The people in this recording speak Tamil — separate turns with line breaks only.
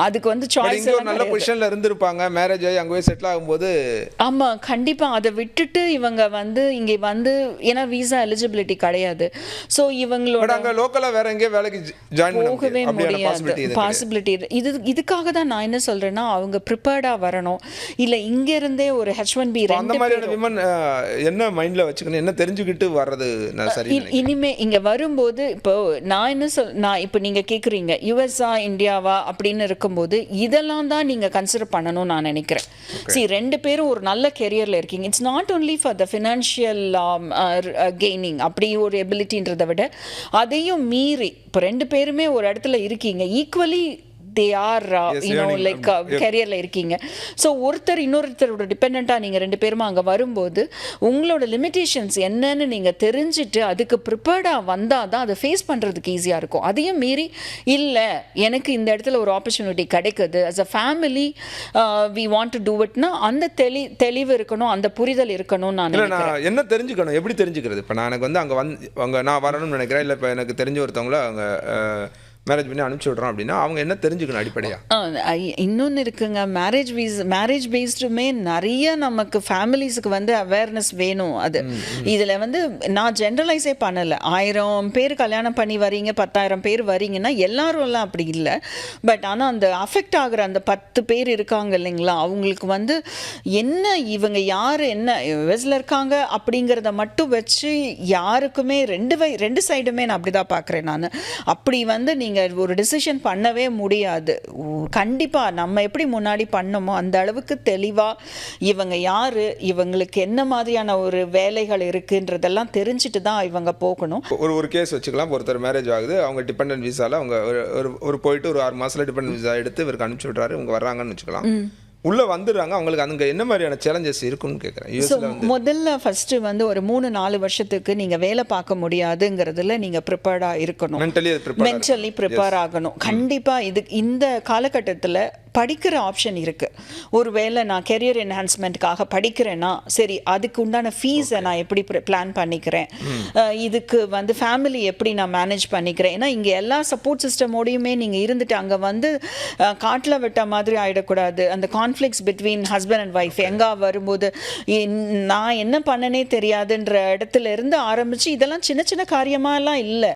அதுக்கு வந்து சாய்ஸ்
இங்க ஒரு நல்ல பொசிஷன்ல இருந்திருப்பாங்க, மேரேஜ் ஆகி அங்க போய் செட்டில் ஆகும்போது.
ஆமா, கண்டிப்பா அதை விட்டுட்டு இவங்க வந்து இங்க வந்து ஏன்னா விசா எலிஜிபிலிட்டி கிடையாது. ஸோ இவங்களோட
அங்க லோக்கலா வேற எங்கேயும் வேலைக்கு ஜாயின் பண்ண
போகவே முடியாது.
பாசிபிலிட்டி
பாசிபிலிட்டி இதுக்காக தான் நான் என்ன சொல்றேன்னா, அவங்க ப்ரிப்பேர்டா வரணும். இல்ல இங்க இருந்தே ஒரு H1B
அந்த மாதிரியான விமன் என்ன மைண்ட்ல வச்சுக்கணும், என்ன தெரிஞ்சுக்கிட்டு வர்றது சரி?
இனிமே இங்க வரும்போது இப்போ நான் என்ன நான் இப்போ நீங்க கேக்குறீங்க யுஎஸ்ஆ இந்தியாவா அப்படின்னு இருக்கும்போது இதெல்லாம் தான் நீங்க கன்சிடர் பண்ணணும் நான் நினைக்கிறேன். சரி, ரெண்டு பேரும் ஒரு நல்ல கெரியர்ல இருக்கீங்க. It's not only for the financial gaining அப்படி ஒரு எபிலிட்டின்றதை விட அதையும் மீறி இப்போ ரெண்டு பேருமே ஒரு இடத்துல இருக்கீங்க, ஈக்குவலி they are like careerல இருக்கீங்க. ஸோ ஒருத்தர் இன்னொருத்தரோட டிபெண்டா நீங்க ரெண்டு பேருமா அங்க வரும்போது உங்களோட லிமிட்டேஷன்ஸ் என்னன்னு நீங்க தெரிஞ்சுட்டு அதுக்கு ப்ரிப்பேர்டா வந்தாதான் அதை ஃபேஸ் பண்றதுக்கு ஈஸியா இருக்கும். அதையும் மீறி இல்ல எனக்கு இந்த இடத்துல ஒரு ஆப்பர்ச்சுனிட்டி கிடைக்குது as a family we want to do itனா அந்த தெளிவு இருக்கணும், அந்த புரிதல் இருக்கணும். நான்
என்ன தெரிஞ்சுக்கணும், எப்படி தெரிஞ்சுக்கிறது? இப்போ நான் எனக்கு வந்து அங்க நான் வரணும்னு நினைக்கிறேன், இல்லை இப்போ எனக்கு தெரிஞ்ச ஒருத்தவங்கள அவங்க மேரேஜ் பண்ணி அனுப்பிச்சி விட்றோம் அப்படின்னா அவங்க என்ன தெரிஞ்சுக்கணும் அடிப்படையா?
இன்னொன்று இருக்குங்க, மேரேஜ் பேஸ்டுமே நிறைய நமக்கு ஃபேமிலிஸுக்கு வந்து அவேர்னஸ் வேணும். அது இதில் வந்து நான் ஜென்ரலைஸே பண்ணலை. 1000 பேர் கல்யாணம் பண்ணி வரீங்க, 10,000 பேர் வரீங்கன்னா எல்லாரும்லாம் அப்படி இல்லை. பட் ஆனால் அந்த அஃபெக்ட் ஆகிற அந்த 10 பேர் இருக்காங்க இல்லைங்களா, அவங்களுக்கு வந்து என்ன இவங்க யார் என்ன யூஎஸ்ல இருக்காங்க அப்படிங்கிறத மட்டும் வச்சு யாருக்குமே ரெண்டு சைடுமே நான் அப்படி தான் பார்க்குறேன். நான் அப்படி வந்து நீங்கள் ஒரு டிசிஷன் பண்ணவே முடியாது. கண்டிப்பா நம்ம எப்படி முன்னாடி பண்ணோமோ அந்த அளவுக்கு தெளிவா இவங்க யாரு, இவங்களுக்கு என்ன மாதிரியான ஒரு வேலைகள் இருக்குன்றதெல்லாம் தெரிஞ்சுட்டு தான் இவங்க போகணும்.
ஒரு கேஸ் வச்சுக்கலாம், ஒருத்தர் மேரேஜ் ஆகுது, அவங்க டிபெண்டன்ட் விசால அவங்க ஒரு போயிட்டு ஒரு 6 மாசத்துல டிபெண்டன்ட் விசா எடுத்து இவருக்கு அனுப்பிச்சு விட்றாரு, இவங்க வர்றாங்கன்னு வச்சுக்கலாம். உள்ள வந்துடுறாங்க, அவங்களுக்கு அங்க என்ன மாதிரியான சேலஞ்சஸ் இருக்குன்னு கேட்குறேன்.
முதல்ல ஃபர்ஸ்ட் வந்து ஒரு 3-4 வருஷத்துக்கு நீங்க வேலை பார்க்க முடியாதுங்கிறதுல நீங்க ப்ரிப்பேர்டா இருக்கணும், மென்டலி ப்ரிப்பேர் ஆகணும். கண்டிப்பா இந்த காலகட்டத்தில் படிக்கிற ஆப்ஷன் இருக்கு. ஒருவேளை நான் கெரியர் என்ஹான்ஸ்மெண்ட்காக படிக்கிறேன்னா சரி, அதுக்கு உண்டான ஃபீஸை நான் எப்படி பிளான் பண்ணிக்கிறேன், இதுக்கு வந்து ஃபேமிலி எப்படி நான் மேனேஜ் பண்ணிக்கிறேன். ஏன்னா இங்கே எல்லா சப்போர்ட் சிஸ்டமோடையுமே நீங்கள் இருந்துட்டு அங்கே வந்து காட்டில் விட்ட மாதிரி ஆகிடக்கூடாது. அந்த conflicts between husband and wife எங்கே வரும்போது நான் என்ன பண்ணனே தெரியாதுன்ற இடத்துல இருந்து ஆரம்பித்து இதெல்லாம் சின்ன சின்ன காரியமாலாம் இல்லை.